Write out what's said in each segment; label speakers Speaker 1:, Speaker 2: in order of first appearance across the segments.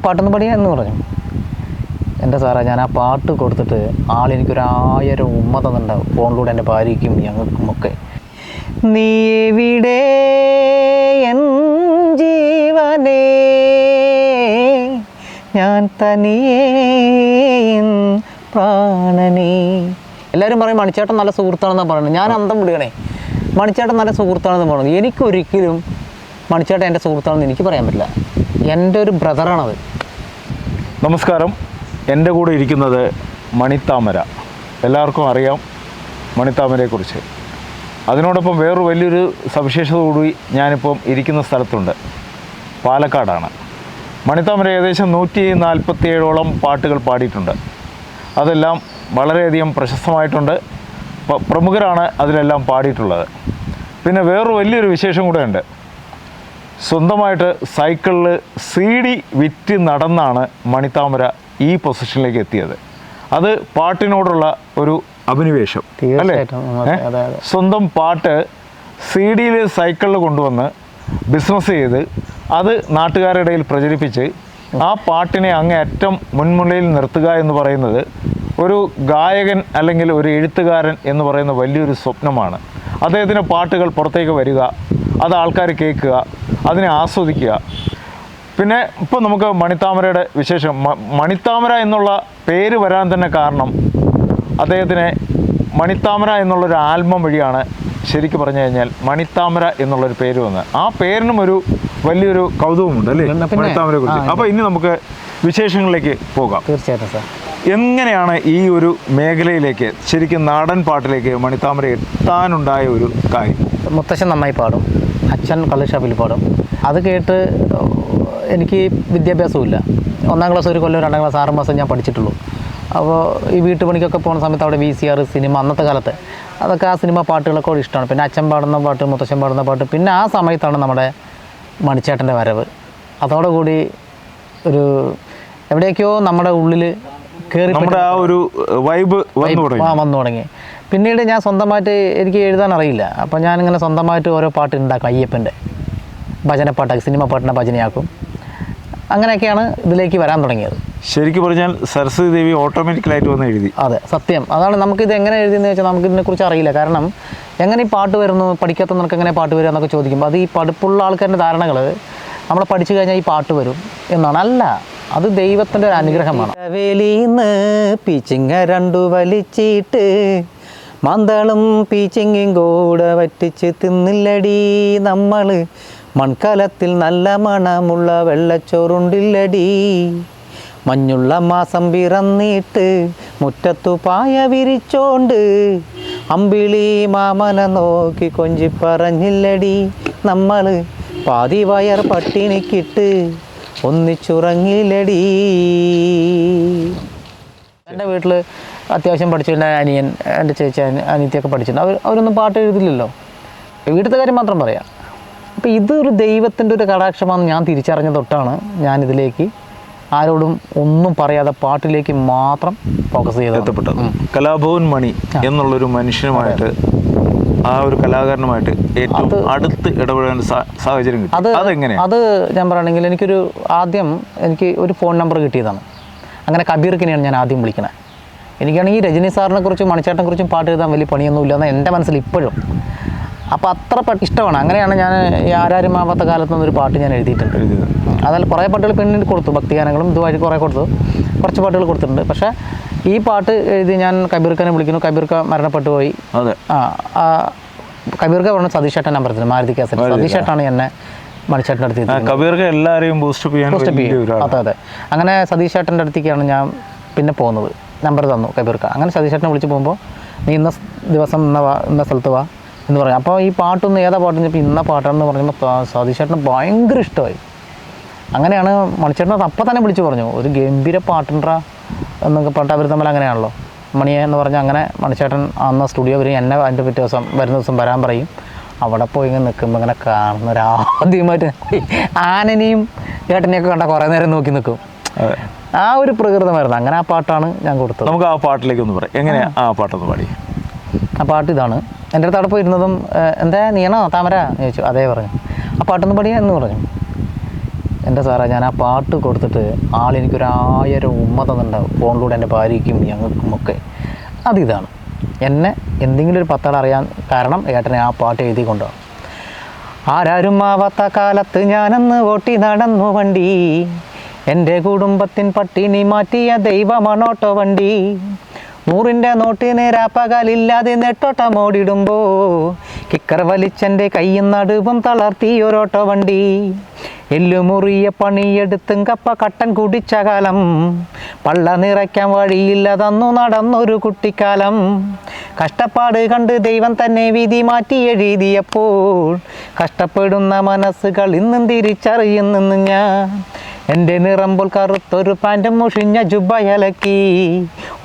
Speaker 1: പാട്ടൊന്ന് പാടിയാ എന്ന് പറഞ്ഞു. എൻ്റെ സാറേ, ഞാൻ ആ പാട്ട് കൊടുത്തിട്ട് ആളെനിക്കൊരു 1000 ഉമ്മ തന്നിട്ടുണ്ടാവും, ഫോണിലൂടെ എൻ്റെ ഭാര്യയ്ക്കും ഞങ്ങൾക്കുമൊക്കെ. നീ എവിടെ എൻ ജീവനേ, ഞാൻ തനിയേ എൻ പ്രാണനേ. എല്ലാവരും പറയും മണിച്ചേട്ടൻ നല്ല സുഹൃത്താണെന്നാണ് പറയുന്നത്. ഞാൻ അന്തം വിടുകണേ. മണിച്ചേട്ടൻ നല്ല സുഹൃത്താണെന്ന് പറയുന്നത് എനിക്കൊരിക്കലും മണിച്ചേട്ടൻ എൻ്റെ സുഹൃത്താണെന്ന് എനിക്ക് പറയാൻ പറ്റില്ല. എൻ്റെ ഒരു ബ്രദറാണത്.
Speaker 2: നമസ്കാരം. എൻ്റെ കൂടെ ഇരിക്കുന്നത് മണിത്താമര. എല്ലാവർക്കും അറിയാം മണിത്താമരയെക്കുറിച്ച്. അതിനോടൊപ്പം വേറൊരു വലിയൊരു സവിശേഷത കൂടി ഞാനിപ്പം ഇരിക്കുന്ന സ്ഥലത്തുണ്ട്. പാലക്കാടാണ്. മണിത്താമര ഏകദേശം 147ഓളം പാട്ടുകൾ പാടിയിട്ടുണ്ട്. അതെല്ലാം വളരെയധികം പ്രശസ്തമായിട്ടുണ്ട്. പ്രമുഖരാണ് അതിലെല്ലാം പാടിയിട്ടുള്ളത്. പിന്നെ വേറൊരു വലിയൊരു വിശേഷം കൂടെ ഉണ്ട്. സ്വന്തമായിട്ട് സൈക്കിളിൽ CD വിറ്റ് നടന്നാണ് മണിത്താമര ഈ പൊസിഷനിലേക്ക് എത്തിയത്. അത് പാട്ടിനോടുള്ള ഒരു അഭിനിവേശം അല്ലേ? സ്വന്തം പാട്ട് CD സൈക്കിളിൽ കൊണ്ടുവന്ന് ബിസിനസ് ചെയ്ത് അത് നാട്ടുകാരുടെ ഇടയിൽ പ്രചരിപ്പിച്ച് ആ പാട്ടിനെ അങ്ങേയറ്റം മുൻമുള്ളയിൽ നിർത്തുക എന്ന് പറയുന്നത് ഒരു ഗായകൻ അല്ലെങ്കിൽ ഒരു എഴുത്തുകാരൻ എന്ന് പറയുന്ന വലിയൊരു സ്വപ്നമാണ്. അദ്ദേഹത്തിൻ്റെ പാട്ടുകൾ പുറത്തേക്ക് വരിക, അത് ആൾക്കാർ കേൾക്കുക, അതിനെ ആസ്വദിക്കുക. പിന്നെ ഇപ്പോൾ നമുക്ക് മണിത്താമരയുടെ വിശേഷം. മണിത്താമര എന്നുള്ള പേര് വരാൻ തന്നെ കാരണം അദ്ദേഹത്തിന് മണിത്താമര എന്നുള്ളൊരു ആൽബം വഴിയാണ് ശരിക്കും പറഞ്ഞു കഴിഞ്ഞാൽ മണിത്താമര എന്നുള്ളൊരു പേര് വന്നത്. ആ പേരിനും ഒരു വലിയൊരു കൗതുകമുണ്ട് അല്ലേ മണിത്താമരയെ കുറിച്ച്. അപ്പോൾ ഇനി നമുക്ക് വിശേഷങ്ങളിലേക്ക് പോകാം.
Speaker 1: തീർച്ചയായിട്ടും സാർ.
Speaker 2: എങ്ങനെയാണ് ഈ ഒരു മേഖലയിലേക്ക് ശരിക്കും നാടൻ പാട്ടിലേക്ക് മണിത്താമര എത്താനുണ്ടായ ഒരു കാര്യം?
Speaker 1: മുത്തശ്ശൻ നന്നായി പാടും, അച്ഛൻ കള്ളുഷാപ്പിൽ പാടും. അത് കേട്ട് എനിക്ക് വിദ്യാഭ്യാസമില്ല. 1ാം ക്ലാസ് ഒരു കൊല്ലം 2ാം ക്ലാസ് 6 മാസം ഞാൻ പഠിച്ചിട്ടുള്ളൂ. അപ്പോൾ ഈ വീട്ടുപണിക്കൊക്കെ പോകുന്ന സമയത്ത് അവിടെ VCR സിനിമ, അന്നത്തെ കാലത്ത് അതൊക്കെ ആ സിനിമ പാട്ടുകളൊക്കെ ഇഷ്ടമാണ്. പിന്നെ അച്ഛൻ പാടുന്ന പാട്ട്, മുത്തശ്ശൻ പാടുന്ന പാട്ട്. പിന്നെ ആ സമയത്താണ് നമ്മുടെ മണിച്ചേട്ടൻ്റെ വരവ്. അതോടുകൂടി ഒരു എവിടേക്കോ നമ്മുടെ ഉള്ളിൽ കയറി
Speaker 2: ആ ഒരു വൈബ്
Speaker 1: വന്നു തുടങ്ങി. പിന്നീട് ഞാൻ സ്വന്തമായിട്ട്, എനിക്ക് എഴുതാൻ അറിയില്ല, അപ്പോൾ ഞാനിങ്ങനെ സ്വന്തമായിട്ട് ഓരോ പാട്ട് ഉണ്ടാക്കും. അയ്യപ്പൻ്റെ ഭജനപ്പാട്ടാക്കി, സിനിമ പാട്ടിനെ ഭജനയാക്കും. അങ്ങനെയൊക്കെയാണ് ഇതിലേക്ക് വരാൻ തുടങ്ങിയത്.
Speaker 2: ശരിക്കും പറഞ്ഞാൽ സരസ്വതി ദേവി ഓട്ടോമാറ്റിക്കലായിട്ട് വന്ന് എഴുതി.
Speaker 1: അതെ, സത്യം. അതാണ്. നമുക്കിത് എങ്ങനെ എഴുതിയെന്ന് വെച്ചാൽ നമുക്കിതിനെക്കുറിച്ച് അറിയില്ല. കാരണം എങ്ങനെ ഈ പാട്ട് വരുന്നു, പഠിക്കാത്ത നിനക്ക് എങ്ങനെ പാട്ട് വരിക എന്നൊക്കെ ചോദിക്കുമ്പോൾ അത് ഈ പഠിപ്പുള്ള ആൾക്കാരുടെ ധാരണകൾ നമ്മൾ പഠിച്ചു കഴിഞ്ഞാൽ ഈ പാട്ട് വരും എന്നാണ്. അല്ല, അത് ദൈവത്തിൻ്റെ ഒരു അനുഗ്രഹമാണ്. വേലിന്ന് പീച്ചിങ്ങ 2 വലിച്ചിട്ട് മന്ദളും പീച്ചിങ്ങും കൂടെ വറ്റിച്ച് തിന്നില്ലടി നമ്മൾ, മൺകലത്തിൽ നല്ല മണമുള്ള വെള്ളച്ചോറുണ്ടില്ലടി, മഞ്ഞുള്ള മാസം പിറന്നിട്ട് മുറ്റത്തു പായ വിരിച്ചോണ്ട് അമ്പിളി മാമനെ നോക്കി കൊഞ്ചി പറഞ്ഞില്ലടി നമ്മൾ, പാതി വയർ പട്ടിണിക്കിട്ട് ഒന്നിച്ചുറങ്ങില്ലടി. എൻ്റെ വീട്ടിൽ അത്യാവശ്യം പഠിച്ചിട്ടുണ്ട്. അനിയൻ, എൻ്റെ ചേച്ചി, അനിയത്തിയൊക്കെ പഠിച്ചിട്ടുണ്ട്. അവരൊന്നും പാട്ട് എഴുതില്ലല്ലോ. വീട്ടിലത്തെ കാര്യം മാത്രം പറയാം. അപ്പോൾ ഇതൊരു ദൈവത്തിൻ്റെ ഒരു കടാക്ഷമാണെന്ന് ഞാൻ തിരിച്ചറിഞ്ഞ തൊട്ടാണ് ഞാനിതിലേക്ക് ആരോടും ഒന്നും പറയാതെ പാട്ടിലേക്ക് മാത്രം ഫോക്കസ് ചെയ്ത്
Speaker 2: എത്തപ്പെട്ടത്. കലാഭവൻ മണി എന്നുള്ളൊരു മനുഷ്യനുമായിട്ട്, ആ ഒരു കലാകാരനുമായിട്ട് ഏറ്റവും അടുത്ത് ഇടപെടാൻ സാഹചര്യം കിട്ടി.
Speaker 1: അത് ഞാൻ പറയുകയാണെങ്കിൽ ആദ്യം എനിക്ക് ഒരു ഫോൺ നമ്പർ കിട്ടിയതാണ്. അങ്ങനെ കബീർക്കിനെയാണ് ഞാൻ ആദ്യം വിളിക്കണത്. എനിക്കാണെങ്കിൽ രജനി സാറിനെ കുറിച്ചും മണിച്ചേട്ടനെ കുറിച്ചും പാട്ട് എഴുതാൻ വലിയ പണിയൊന്നുമില്ല എന്ന് എൻ്റെ മനസ്സിൽ ഇപ്പോഴും. അപ്പോൾ അത്ര ഇഷ്ടമാണ്. അങ്ങനെയാണ് ഞാൻ ഈ ആരാരുമാവാത്ത കാലത്ത് നിന്നൊരു പാട്ട് ഞാൻ എഴുതിയിട്ടുണ്ട്. അതിൽ കുറേ പാട്ടുകൾ പിന്നീട് കൊടുത്തു, ഭക്തിഗാനങ്ങളും ഇതുവഴി കുറേ കൊടുത്തു, കുറച്ച് പാട്ടുകൾ കൊടുത്തിട്ടുണ്ട്. പക്ഷേ ഈ പാട്ട് എഴുതി ഞാൻ കബീർഖാനെ വിളിക്കുന്നു. കബീർഖ മരണപ്പെട്ടു പോയി. കബീർഖ പറഞ്ഞ സതീഷേട്ടൻ നമ്പർ തരുന്നത്, മാരുതി കാസറ്റ്. സതീഷേട്ടാണ് എന്നെ മണിച്ചേട്ടൻ്റെ അടുത്ത്
Speaker 2: എല്ലാവരെയും ബൂസ്റ്റ് ചെയ്യാൻ.
Speaker 1: അതെ. അങ്ങനെ സതീഷേട്ടൻ്റെ അടുത്തേക്കാണ് ഞാൻ പിന്നെ പോകുന്നത്. നമ്പർ തന്നു കബീർഖ. അങ്ങനെ സതീഷേട്ടനെ വിളിച്ച് പോകുമ്പോൾ നീ ഇന്ന ദിവസം ഇന്ന സ്ഥലത്ത് വാ എന്ന് പറഞ്ഞു. അപ്പോൾ ഈ പാട്ടൊന്ന് ഏതാ പാട്ട് കഴിഞ്ഞപ്പോൾ ഇന്ന പാട്ടാണെന്ന് പറഞ്ഞപ്പോൾ സതീഷേട്ടന് ഭയങ്കര ഇഷ്ടമായി. അങ്ങനെയാണ് മണിച്ചേട്ടനത് അപ്പം തന്നെ വിളിച്ച് പറഞ്ഞു, ഒരു ഗംഭീര പാട്ടുണ്ടാ എന്നൊക്കെ പാട്ട്. അവർ തമ്മിൽ അങ്ങനെയാണല്ലോ, മണിയെ എന്ന് പറഞ്ഞാൽ. അങ്ങനെ മണിച്ചേട്ടൻ അന്ന് സ്റ്റുഡിയോ വരും, എന്നെ അതിൻ്റെ പിറ്റേ ദിവസം വരുന്ന ദിവസം വരാൻ പറയും. അവിടെ പോയി ഇങ്ങനെ നിൽക്കുമ്പോൾ ഇങ്ങനെ കാണുന്നൊരാദ്യമായിട്ട് ആനനെയും ഏട്ടനെയൊക്കെ കണ്ട കുറേ നേരം നോക്കി നിൽക്കും. ആ ഒരു പ്രകൃതമായിരുന്നു. അങ്ങനെ ആ പാട്ടാണ് ഞാൻ കൊടുത്തത്.
Speaker 2: നമുക്ക് ആ പാട്ടിലേക്ക് ഒന്ന് പറയാം. എങ്ങനെയാണ് ആ പാട്ടൊന്ന് പാടി?
Speaker 1: ആ പാട്ട് ഇതാണ്. എൻ്റെ അടുത്ത് അവിടെ പോയിരുന്നതും എന്താ നീയാണോ താമര എന്ന് ചോദിച്ചു. അതേ പറഞ്ഞു. ആ പാട്ടൊന്ന് പാടിയാ എന്ന് പറഞ്ഞു. എൻ്റെ സാറേ ഞാൻ ആ പാട്ട് കൊടുത്തിട്ട് ആളെനിക്കൊരു 1000 ഉമ്മ തന്നിട്ടുണ്ടാവും ഫോണിലൂടെ എൻ്റെ ഭാര്യയ്ക്കും ഞങ്ങൾക്കും ഒക്കെ. അതിതാണ് എന്നെ എന്തെങ്കിലും ഒരു 10 ആൾ അറിയാൻ കാരണം ഏട്ടനെ ആ പാട്ട് എഴുതി കൊണ്ടാണ്. ആരാരും ആവാത്ത കാലത്ത് ഞാനന്ന് ഓട്ടി നടന്നു വണ്ടി, എൻ്റെ കുടുംബത്തിൻ പട്ടിണി മാറ്റിയ ദൈവമാണോട്ടോ വണ്ടി. 100ൻ്റെ നോട്ടിന് രാപ്പകലില്ലാതെ നെട്ടോട്ടമോടിടുമ്പോൾ കിക്കർ വലിച്ചെൻ്റെ കയ്യും നടുവും തളർത്തി ഒരോട്ടോ വണ്ടി. എല്ലുമുറിയ പണിയെടുത്തും കപ്പ കട്ടൻ കുടിച്ച കാലം, പള്ള നിറയ്ക്കാൻ വഴിയില്ലതന്നു നടന്നൊരു കുട്ടിക്കാലം. കഷ്ടപ്പാട് കണ്ട് ദൈവം തന്നെ വിധി മാറ്റി എഴുതിയപ്പോൾ കഷ്ടപ്പെടുന്ന മനസ്സുകൾ ഇന്നും തിരിച്ചറിയുന്നെന്ന് ഞാൻ. എൻ്റെ നിറമ്പോൾ കറുത്തൊരു പാൻറ്റും മുഷിഞ്ഞ ജുബയലക്കി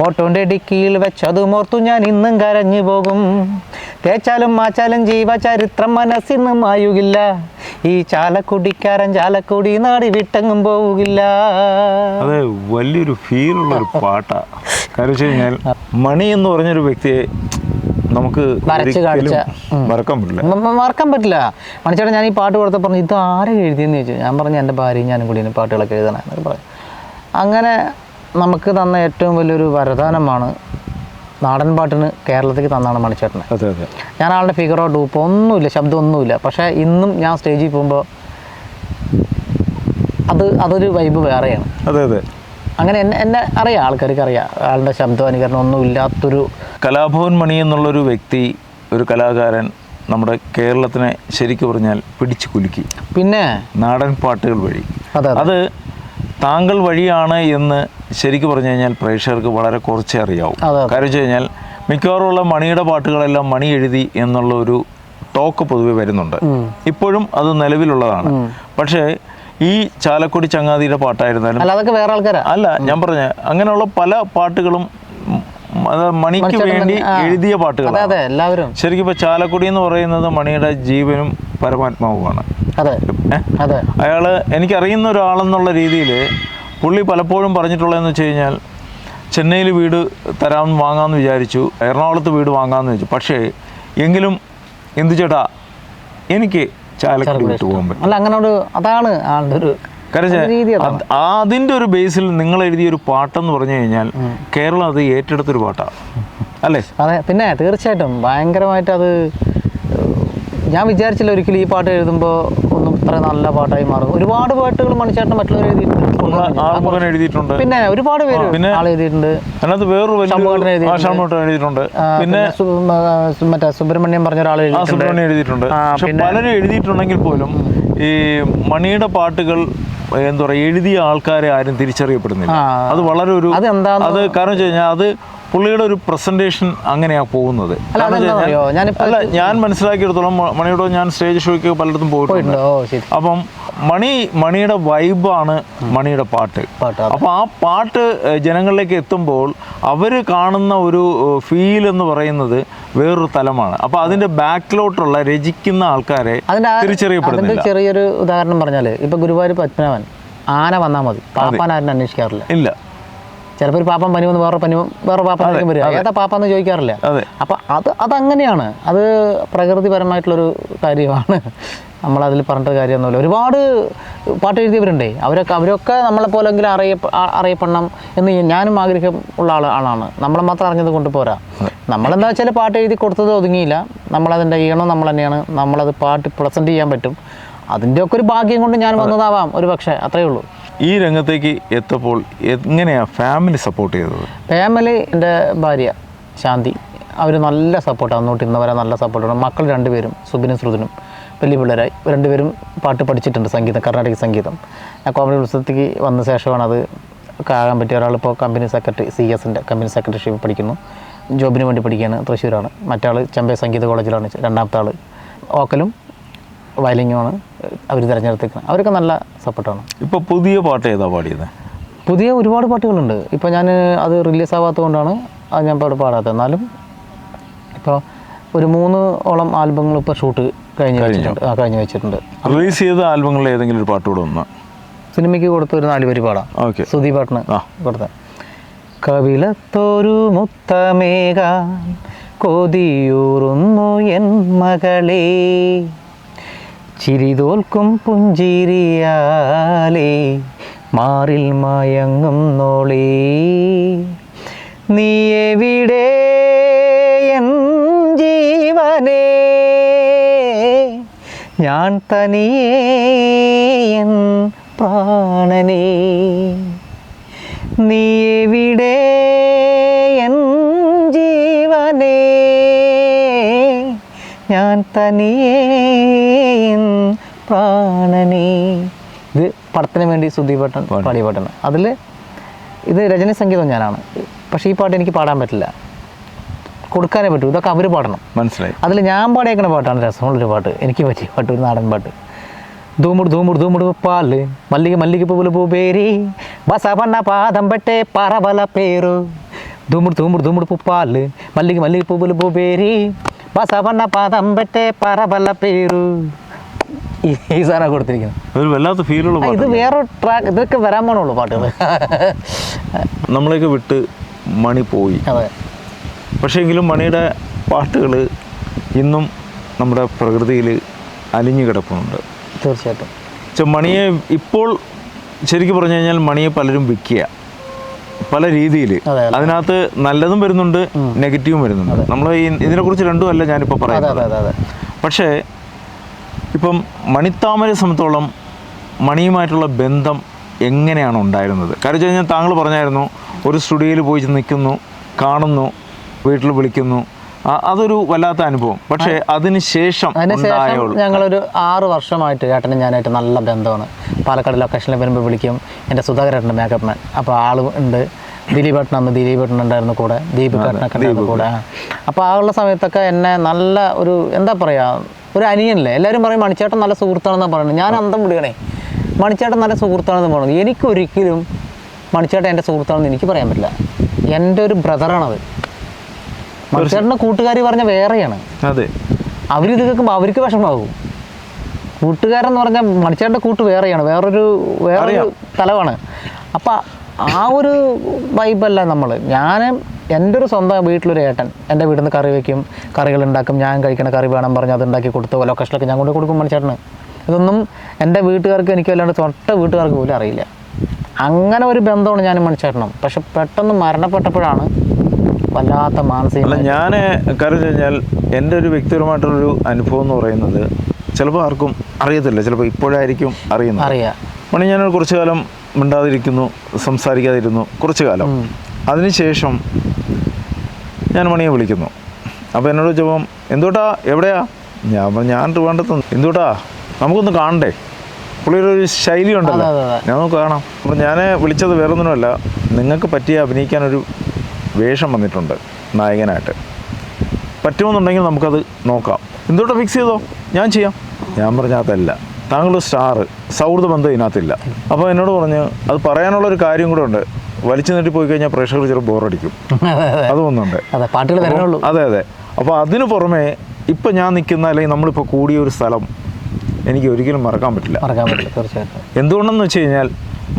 Speaker 1: ഓട്ടോൻ്റെ ഡിക്കിയിൽ വെച്ചതുമോർത്തു ഞാൻ ഇന്നും കരഞ്ഞു പോകും. തേച്ചാലും മാച്ചാലും ജീവചരിത്രം മനസ്സിൽ നിന്നും മായുകില്ല. ഈ ചാലക്കുടിക്കാരൻ ചാലക്കുടി നാടി വിട്ടെങ്ങും പോവുകില്ല.
Speaker 2: അതെ, വലിയൊരു ഫീലുള്ള ഒരു പാട്ടാണ്. കാരണം വെച്ച് കഴിഞ്ഞാൽ മണി എന്ന് പറഞ്ഞൊരു വ്യക്തിയെ നമുക്ക്
Speaker 1: മറക്കാൻ പറ്റില്ല. മണിച്ചേട്ടൻ ഞാൻ ഈ പാട്ട് കൊടുത്തപ്പോൾ പറഞ്ഞു ഇത് ആരെ എഴുതിയെന്ന് ചോദിച്ചു. ഞാൻ പറഞ്ഞു എൻ്റെ ഭാര്യയും ഞാനും കൂടി പാട്ടുകളൊക്കെ എഴുതണമെന്ന് പറഞ്ഞു. അങ്ങനെ നമുക്ക് തന്ന ഏറ്റവും വലിയൊരു വരദാനമാണ് നാടൻ പാട്ടിന് കേരളത്തിലേക്ക് തന്നാണ് മണിച്ചേട്ടന്.
Speaker 2: അതെ അതെ.
Speaker 1: ഞാൻ ആളുടെ ഫിഗറോ ഡൂപ്പോ ഒന്നുമില്ല, ശബ്ദമൊന്നുമില്ല. പക്ഷേ ഇന്നും ഞാൻ സ്റ്റേജിൽ പോകുമ്പോൾ അതൊരു വൈബ് വേറെയാണ്.
Speaker 2: അതെ അതെ.
Speaker 1: അങ്ങനെ എന്നെ അറിയാം, ആൾക്കാർക്ക് അറിയാം. ആളുടെ ശബ്ദം അനുകരണം ഒന്നും ഇല്ലാത്തൊരു
Speaker 2: കലാഭവൻ മണി എന്നുള്ളൊരു വ്യക്തി, ഒരു കലാകാരൻ നമ്മുടെ കേരളത്തിനെ ശരിക്കും പറഞ്ഞാൽ പിടിച്ചു കുലുക്കി.
Speaker 1: പിന്നെ
Speaker 2: നാടൻ പാട്ടുകൾ വഴി. അത് താങ്കൾ വഴിയാണ് എന്ന് ശരിക്കും പറഞ്ഞു കഴിഞ്ഞാൽ പ്രേക്ഷകർക്ക് വളരെ കുറച്ചേ അറിയാവും. കാര്യം വെച്ച് കഴിഞ്ഞാൽ മിക്കവാറുമുള്ള മണിയുടെ പാട്ടുകളെല്ലാം മണി എഴുതി എന്നുള്ള ഒരു ടോക്ക് പൊതുവെ വരുന്നുണ്ട്. ഇപ്പോഴും അത് നിലവിലുള്ളതാണ്. പക്ഷേ ഈ ചാലക്കുടി ചങ്ങാതിയുടെ പാട്ടായിരുന്നാലും
Speaker 1: അതൊക്കെ വേറെ ആൾക്കാരാ
Speaker 2: അല്ല, ഞാൻ പറഞ്ഞ അങ്ങനെയുള്ള പല പാട്ടുകളും മണിക്ക് വേണ്ടി എഴുതിയ പാട്ടുകളാണ്
Speaker 1: എല്ലാവരും.
Speaker 2: ശരിക്കും ഇപ്പൊ ചാലക്കുടി എന്ന് പറയുന്നത് മണിയുടെ ജീവനും പരമാത്മാവുമാണ്. അയാള് എനിക്കറിയുന്ന ഒരാളെന്നുള്ള രീതിയിൽ പുള്ളി പലപ്പോഴും പറഞ്ഞിട്ടുള്ളതെന്ന് വെച്ച് കഴിഞ്ഞാൽ ചെന്നൈയിൽ വീട് വാങ്ങാമെന്ന് വിചാരിച്ചു, എറണാകുളത്ത് വീട് വാങ്ങാമെന്ന് വെച്ചു. പക്ഷേ എങ്കിലും എന്തു ചേട്ടാ എനിക്ക് ചാലക്കുടി വിട്ടു പോകാൻ പറ്റും.
Speaker 1: അല്ല അങ്ങനെ അതാണ് ആളുടെ ഒരു
Speaker 2: കാര്യം. അതിൻ്റെ ഒരു ബേസിൽ നിങ്ങൾ എഴുതിയൊരു പാട്ടെന്ന് പറഞ്ഞു കഴിഞ്ഞാൽ കേരളം അത് ഏറ്റെടുത്തൊരു പാട്ടാണ് അല്ലേ?
Speaker 1: അതെ, പിന്നെ തീർച്ചയായിട്ടും ഭയങ്കരമായിട്ട് അത് ഞാൻ വിചാരിച്ചില്ല ഒരിക്കലും ഈ പാട്ട് എഴുതുമ്പോൾ ഒന്നും ഇത്ര നല്ല പാട്ടായി മാറും. ഒരുപാട് പാട്ടുകൾ മണിച്ചേട്ടൻ മറ്റുള്ളവർ
Speaker 2: എഴുതിയിട്ടുണ്ട്.
Speaker 1: പിന്നെ ഒരുപാട് പേര് എഴുതിയിട്ടുണ്ട്.
Speaker 2: അതിനകത്ത് വേറൊരു എഴുതിയിട്ടുണ്ട്. പിന്നെ
Speaker 1: മറ്റേ സുബ്രഹ്മണ്യം പറഞ്ഞ ഒരാൾ
Speaker 2: എഴുതിയിട്ടുണ്ട്. പക്ഷെ പലരും എഴുതിയിട്ടുണ്ടെങ്കിൽ പോലും ഈ മണിയുടെ പാട്ടുകൾ എന്താ പറയുക, എഴുതിയ ആൾക്കാരെ ആരും തിരിച്ചറിയപ്പെടുന്നില്ല. അത് വളരെ ഒരു അത് കാരണം വെച്ച് കഴിഞ്ഞാൽ അത് പുള്ളിയുടെ ഒരു പ്രസന്റേഷൻ അങ്ങനെയാ പോകുന്നത്. അല്ല, ഞാൻ മനസ്സിലാക്കിയെടുത്തോളം മണിയുടെ ഞാൻ സ്റ്റേജ് ഷോയ്ക്ക് പലയിടത്തും പോയിട്ടുണ്ട്. അപ്പം മണിയുടെ വൈബാണ് മണിയുടെ പാട്ട്. അപ്പം ആ പാട്ട് ജനങ്ങളിലേക്ക് എത്തുമ്പോൾ അവർ കാണുന്ന ഒരു ഫീൽ എന്ന് പറയുന്നത് വേറൊരു തലമാണ്. അപ്പം അതിന്റെ ബാക്കിലോട്ടുള്ള രചിക്കുന്ന ആൾക്കാരെ തിരിച്ചറിയപ്പെടുന്നില്ല.
Speaker 1: ചെറിയൊരു ഉദാഹരണം പറഞ്ഞാൽ ഇപ്പൊ ഗുരുവായൂർ പത്മനാഭൻ ആന വന്നാൽ മതി, പാപ്പാൻ ആരും അന്വേഷിക്കാറില്ല.
Speaker 2: ഇല്ല.
Speaker 1: ചിലപ്പോൾ ഒരു പാപ്പൻ പനി വന്ന് വേറെ പാപ്പൻ വരിക, ഏതാ പാപ്പാന്ന് ചോദിക്കാറില്ല. അപ്പം അതങ്ങനെയാണ്. അത് പ്രകൃതിപരമായിട്ടുള്ളൊരു കാര്യമാണ്. നമ്മളതിൽ പറഞ്ഞിട്ട് കാര്യമൊന്നുമില്ല. ഒരുപാട് പാട്ട് എഴുതിയവരുണ്ടേ. അവരൊക്കെ നമ്മളെപ്പോലെങ്കിലും അറിയപ്പെടണം എന്ന് ഞാനും ആഗ്രഹം ഉള്ള ആളാണ്. നമ്മളെ മാത്രം അറിഞ്ഞത് കൊണ്ട് പോരാ. നമ്മളെന്താ വെച്ചാൽ പാട്ട് എഴുതി കൊടുത്തത് ഒതുങ്ങിയില്ല. നമ്മളതിൻ്റെ ഈണം നമ്മൾ തന്നെയാണ്. നമ്മളത് പാട്ട് പ്രസൻറ്റ് ചെയ്യാൻ പറ്റും. അതിൻ്റെയൊക്കെ ഒരു ഭാഗ്യം കൊണ്ട് ഞാൻ വന്നതാവാം ഒരു പക്ഷേ, അത്രയേ ഉള്ളൂ.
Speaker 2: ഈ രംഗത്തേക്ക് എത്തപ്പോൾ എങ്ങനെയാണ് ഫാമിലി സപ്പോർട്ട് ചെയ്തത്?
Speaker 1: ഫാമിലി, എൻ്റെ ഭാര്യ ശാന്തി, അവർ നല്ല സപ്പോർട്ടാണ്. അങ്ങോട്ട് ഇന്ന് വരെ നല്ല സപ്പോർട്ടാണ്. മക്കൾ 2 പേരും സുബിനും ശ്രുതിനും വലിയ പിള്ളേരായി. 2 പേരും പാട്ട് പഠിച്ചിട്ടുണ്ട്, സംഗീതം, കർണാടക സംഗീതം. ഞാൻ കോമഡി ഉത്സവത്തേക്ക് വന്ന ശേഷമാണ് അത് ആകാൻ പറ്റിയ. ഒരാളിപ്പോൾ കമ്പനി സെക്രട്ടറി, CS-ൻ്റെ കമ്പനി സെക്രട്ടറിഷിപ്പ് പഠിക്കുന്നു, ജോബിന് വേണ്ടി പഠിക്കുകയാണ്, തൃശ്ശൂരാണ്. മറ്റാൾ ചെമ്പൈ സംഗീത കോളേജിലാണ്. 2ാമത്തെ ആൾ വോക്കലും വയലിങ്ങുമാണ് അവർ തിരഞ്ഞെടുത്തേക്കുന്നത്. അവരൊക്കെ നല്ല സപ്പോർട്ടാണ്.
Speaker 2: ഇപ്പോൾ പുതിയ പാട്ട് ഏതാ പാടിയത്?
Speaker 1: പുതിയ ഒരുപാട് പാട്ടുകളുണ്ട്. ഇപ്പോൾ ഞാൻ അത് റിലീസ് ആവാത്തത് കൊണ്ടാണ് അത് ഞാൻ ഇപ്പോൾ പാടാത്തത്. എന്നാലും ഇപ്പോൾ ഒരു 3ഓളം ആൽബങ്ങൾ ഇപ്പോൾ ഷൂട്ട് കഴിഞ്ഞ് വെച്ചിട്ടുണ്ട്.
Speaker 2: റിലീസ് ചെയ്ത ആൽബങ്ങളിൽ ഏതെങ്കിലും ഒരു പാട്ട് കൂടെ ഒന്ന്
Speaker 1: സിനിമയ്ക്ക് കൊടുത്ത ഒരു 4 വരി പാടാം. സുധി പാട്ടിന് കൊടുത്ത കവിളത്തോരു മുത്തമേകാൻ കൊതിയൂറുന്നു എൻ മകളെ, ചിരി തോൽക്കും പുഞ്ചിരിയാലേ മാറിൽ മയങ്ങും നോളേ നീ എവിടെ എൻ ജീവനേ ഞാൻ തനിയേ എൻ പ്രാണനേ നീ എവിടെ എൻ ജീവനേ ഞാൻ തനിയേ എൻ പ്രാണനേ. ഇത് പടത്തിന് വേണ്ടി സുധീപേട്ടൻ പാടിയ പാട്ടാണ്. അതിൽ ഇത് രചന സംഗീതം ഞാനാണ്. പക്ഷേ ഈ പാട്ട് എനിക്ക് പാടാൻ പറ്റില്ല, കൊടുക്കാനേ പറ്റൂ. ഇതൊക്കെ അവർ പാടണം.
Speaker 2: മനസ്സിലായി.
Speaker 1: അതിൽ ഞാൻ പാടിയേക്കുന്ന പാട്ടാണ് രസമുള്ളൊരു പാട്ട്, എനിക്ക് പറ്റിയ പാട്ട്, ഒരു നാടൻ പാട്ട്. ധൂമുട് ധൂമുട് ധൂമുട് പാല് మల్లిగ మల్లిగ పువ్వులు పూబేరి బసవన్న పాదం బట్టే పరబల పేరు ధూముడు ధూముడు ధూముడు పుప్పాలు మల్లిగ మల్లిగ పువ్వులు పూబేరి బసవన్న పాదం బట్టే పరబల പേരു. ഈ സാധനം കൊടുത്തിരിക്കുന്നത്
Speaker 2: ഒരു വല്ലാത്ത ഫീലുള്ള പാട്ട്.
Speaker 1: ഇത് വേറെ ട്രാക്ക്, ഇതൊക്കെ വരാൻ പോണുള്ളൂ പാട്ടുകൾ.
Speaker 2: നമ്മളെയൊക്കെ വിട്ട് മണി പോയി.
Speaker 1: അതെ.
Speaker 2: പക്ഷേ എങ്കിലും മണിയുടെ പാട്ടുകൾ ഇന്നും നമ്മുടെ പ്രകൃതിയിൽ അലിഞ്ഞു കിടപ്പുന്നുണ്ട്.
Speaker 1: തീർച്ചയായിട്ടും.
Speaker 2: മണിയെ ഇപ്പോൾ ശരിക്കും പറഞ്ഞു കഴിഞ്ഞാൽ മണിയെ പലരും വിൽക്കുക പല രീതിയിൽ. അതിനകത്ത് നല്ലതും വരുന്നുണ്ട്, നെഗറ്റീവും വരുന്നുണ്ട്. നമ്മൾ ഇതിനെക്കുറിച്ച് രണ്ടുമല്ല ഞാനിപ്പോൾ പറയുന്നത്. പക്ഷേ ഇപ്പം മണിത്താമരയെ സംബന്ധിച്ചോളം മണിയുമായിട്ടുള്ള ബന്ധം എങ്ങനെയാണ് ഉണ്ടായിരുന്നത്? കാര്യം വെച്ച് കഴിഞ്ഞാൽ താങ്കൾ പറഞ്ഞായിരുന്നു ഒരു സ്റ്റുഡിയോയിൽ പോയി നിൽക്കുന്നു, കാണുന്നു, വീട്ടിൽ വിളിക്കുന്നു, അതൊരു വല്ലാത്ത അനുഭവം. പക്ഷേ അതിനുശേഷം
Speaker 1: ഞങ്ങളൊരു 6 വർഷമായിട്ട് ഏട്ടനും ഞാനായിട്ട് നല്ല ബന്ധമാണ്. പാലക്കാട് ലൊക്കേഷനിൽ വരുമ്പോൾ വിളിക്കും. എൻ്റെ സുധാകരേട്ടൻ്റെ മേക്കപ്പ് മാൻ, അപ്പോൾ ആൾ ഉണ്ട്. ദിലീപേട്ടൻ ഉണ്ടായിരുന്നു കൂടെ, ദീപികേട്ടനൊക്കെ ഉണ്ടായിരുന്നു കൂടെ. അപ്പോൾ ആ ഉള്ള സമയത്തൊക്കെ എന്നെ നല്ല ഒരു എന്താ പറയുക, ഒരു അനിയനല്ലേ. എല്ലാവരും പറയും മണിച്ചേട്ടൻ നല്ല സുഹൃത്താണെന്നാണ് പറയുന്നത്. ഞാൻ അന്തം വിടുകണേ, മണിച്ചേട്ടൻ നല്ല സുഹൃത്താണെന്ന് പറയുന്നത്. എനിക്കൊരിക്കലും മണിച്ചേട്ടൻ എൻ്റെ സുഹൃത്താണെന്ന് എനിക്ക് പറയാൻ പറ്റില്ല. എൻ്റെ ഒരു ബ്രദറാണത്. മണിച്ചേട്ടൻ്റെ കൂട്ടുകാരി പറഞ്ഞ വേറെയാണ്.
Speaker 2: അതെ.
Speaker 1: അവരിത് കേൾക്കുമ്പോൾ അവർക്ക് വിഷമാകും. കൂട്ടുകാരെന്ന് പറഞ്ഞാൽ മണിച്ചേട്ടൻ്റെ കൂട്ട് വേറെയാണ്, വേറൊരു തലമാണ്. അപ്പം ആ ഒരു വൈബല്ല നമ്മൾ. എൻ്റെ ഒരു സ്വന്തം വീട്ടിലൊരു ഏട്ടൻ എൻ്റെ വീട്ടിൽ നിന്ന് കറി വയ്ക്കും, കറികൾ ഉണ്ടാക്കും. ഞാൻ കഴിക്കണ കറി വേണം പറഞ്ഞ് അത് ഉണ്ടാക്കി കൊടുത്ത് ലൊക്കേഷനിലൊക്കെ ഞാൻ കൊണ്ട് കൊടുക്കും മണിച്ചേട്ടന്. ഇതൊന്നും എൻ്റെ വീട്ടുകാർക്ക് എനിക്ക് അല്ലാണ്ട് തൊട്ട വീട്ടുകാർക്ക് പോലും അറിയില്ല. അങ്ങനെ ഒരു ബന്ധമാണ് ഞാനും മണിച്ചേട്ടനും. പക്ഷെ പെട്ടെന്ന് മരണപ്പെട്ടപ്പോഴാണ് വല്ലാത്ത മാനസിക.
Speaker 2: ഞാൻ കാര്യം കഴിഞ്ഞാൽ എൻ്റെ ഒരു വ്യക്തിപരമായിട്ടുള്ളൊരു അനുഭവം എന്ന് പറയുന്നത് ചിലപ്പോൾ ആർക്കും അറിയത്തില്ല, ചിലപ്പോൾ ഇപ്പോഴായിരിക്കും അറിയാം. മണി ഞാനൊരു കുറച്ചു കാലം മിണ്ടാതിരിക്കുന്നു, സംസാരിക്കാതിരുന്നു കുറച്ചു കാലം. അതിനുശേഷം ഞാൻ മണിയെ വിളിക്കുന്നു. അപ്പോൾ എന്നോട് ചോദിച്ചപ്പം എന്തോട്ടാ എവിടെയാ? ഞാൻ ട്രിവാൻഡ്രത്ത്. എന്തോട്ടാ നമുക്കൊന്ന് കാണണ്ടേ? പുള്ളിയൊരു ശൈലി ഉണ്ടല്ലോ, ഞാൻ നമുക്ക് കാണാം. അപ്പം ഞാൻ വിളിച്ചത് വേറൊന്നിനുമല്ല, നിങ്ങൾക്ക് പറ്റിയ അഭിനയിക്കാനൊരു വേഷം വന്നിട്ടുണ്ട് നായകനായിട്ട്, പറ്റുമെന്നുണ്ടെങ്കിൽ നമുക്കത് നോക്കാം. എന്തോട്ടാ ഫിക്സ് ചെയ്തോ, ഞാൻ ചെയ്യാം. ഞാൻ പറഞ്ഞ അതല്ല, താങ്കൾ സ്റ്റാർ, സൗഹൃദ ബന്ധം ഇതിനകത്തില്ല. അപ്പോൾ എന്നോട് പറഞ്ഞ് അത് പറയാനുള്ളൊരു കാര്യം കൂടെ ഉണ്ട്. വലിച്ചു നീട്ടി പോയി കഴിഞ്ഞാൽ പ്രേക്ഷകർ ചില ബോറടിക്കും, അതൊന്നുണ്ട്. അതെ. അപ്പോൾ അതിന് പുറമെ ഇപ്പം ഞാൻ നിൽക്കുന്ന അല്ലെങ്കിൽ നമ്മളിപ്പോൾ കൂടിയ ഒരു സ്ഥലം എനിക്ക് ഒരിക്കലും മറക്കാൻ പറ്റില്ല.
Speaker 1: തീർച്ചയായിട്ടും.
Speaker 2: എന്തുകൊണ്ടെന്ന് വെച്ച് കഴിഞ്ഞാൽ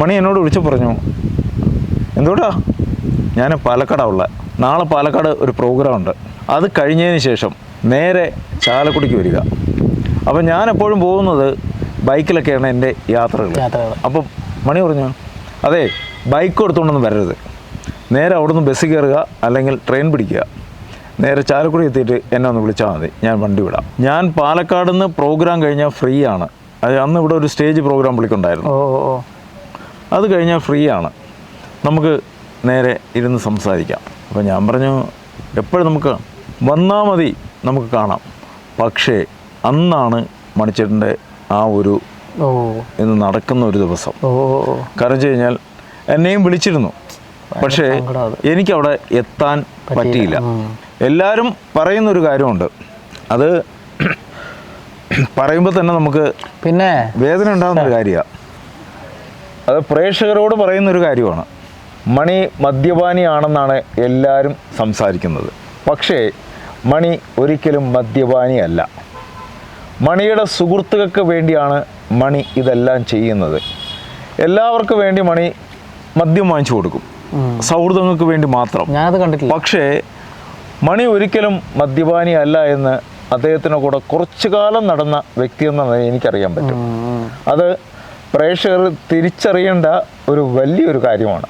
Speaker 2: മണി എന്നോട് വിളിച്ചു പറഞ്ഞു, എന്തോട്ടാ ഞാൻ പാലക്കാടാണ് ഉള്ളത്, നാളെ പാലക്കാട് ഒരു പ്രോഗ്രാം ഉണ്ട്, അത് കഴിഞ്ഞതിന് ശേഷം നേരെ ചാലക്കുടിക്ക് വരിക. അപ്പം ഞാൻ എപ്പോഴും പോകുന്നത് ബൈക്കിലൊക്കെയാണ് എൻ്റെ യാത്രകൾ. അപ്പം മണി പറഞ്ഞു, അതെ ബൈക്ക് എടുത്തുകൊണ്ടൊന്നും വരരുത്, നേരെ അവിടെ നിന്ന് ബസ് കയറുക അല്ലെങ്കിൽ ട്രെയിൻ പിടിക്കുക, നേരെ ചാലക്കുടി എത്തിയിട്ട് എന്നെ ഒന്ന് വിളിച്ചാൽ മതി, ഞാൻ വണ്ടി വിടാം. ഞാൻ പാലക്കാട് നിന്ന് പ്രോഗ്രാം കഴിഞ്ഞാൽ ഫ്രീ ആണ്. അത് അന്ന് ഇവിടെ ഒരു സ്റ്റേജ് പ്രോഗ്രാം വിളിക്കുണ്ടായിരുന്നു, അത് കഴിഞ്ഞാൽ ഫ്രീ ആണ്, നമുക്ക് നേരെ ഇരുന്ന് സംസാരിക്കാം. അപ്പോൾ ഞാൻ പറഞ്ഞു എപ്പോഴും നമുക്ക് വന്നാൽ മതി, നമുക്ക് കാണാം. പക്ഷേ അന്നാണ് മണിച്ചേട്ടൻ്റെ ആ ഒരു ഇന്ന് നടക്കുന്ന ഒരു ദിവസം. കാരണം വെച്ച് കഴിഞ്ഞാൽ എന്നെയും വിളിച്ചിരുന്നു, പക്ഷേ എനിക്കവിടെ എത്താൻ പറ്റിയില്ല. എല്ലാവരും പറയുന്നൊരു കാര്യമുണ്ട്, അത് പറയുമ്പോൾ തന്നെ നമുക്ക് പിന്നെ വേദന ഉണ്ടാകുന്നൊരു കാര്യമാണ്. അത് പ്രേക്ഷകരോട് പറയുന്നൊരു കാര്യമാണ്. മണി മദ്യപാനിയാണെന്നാണ് എല്ലാവരും സംസാരിക്കുന്നത്. പക്ഷേ മണി ഒരിക്കലും മദ്യപാനിയല്ല. മണിയുടെ സുഹൃത്തുക്കൾക്ക് വേണ്ടിയാണ് മണി ഇതെല്ലാം ചെയ്യുന്നത്. എല്ലാവർക്കും വേണ്ടി മണി മദ്യം വാങ്ങിച്ചു കൊടുക്കും, സൗഹൃദങ്ങൾക്ക് വേണ്ടി മാത്രം.
Speaker 1: ഞാനത് കണ്ടിട്ടില്ല.
Speaker 2: പക്ഷേ മണി ഒരിക്കലും മദ്യപാനി അല്ല എന്ന് അദ്ദേഹത്തിൻ്റെ കൂടെ കുറച്ചു കാലം നടന്ന വ്യക്തിയെന്ന് എനിക്കറിയാൻ പറ്റും. അത് പ്രേക്ഷകർ തിരിച്ചറിയേണ്ട ഒരു വലിയൊരു കാര്യമാണ്.